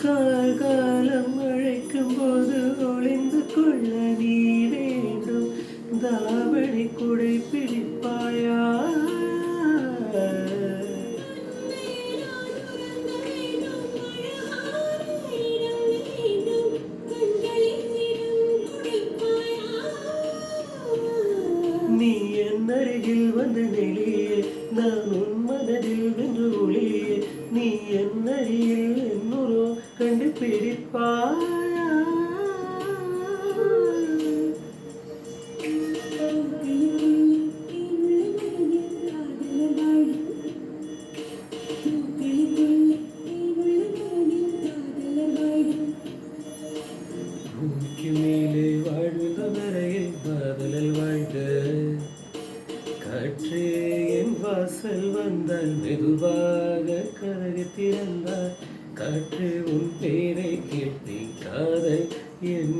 காலம் அழைக்கும் போது ஒளிந்து கொள்ள நீ வேண்டும். தாவணி குடை பிடிப்பாயா? நீ என் அருகில் வந்த நிலையே, நான் உன் மனதில் வென்று ஒளியே. நீ என் அருகில் என்னுறோ கண்டு பிடிப்பாயா? பூமிக்கு மேலே வாழ்ந்த வரையில் காதலில் வாழ்க. காற்றே என் வாசல் வந்தால் மெதுவாக கதவு திறந்தால் காற்று உன் பேரை கேட்டு காதல் என்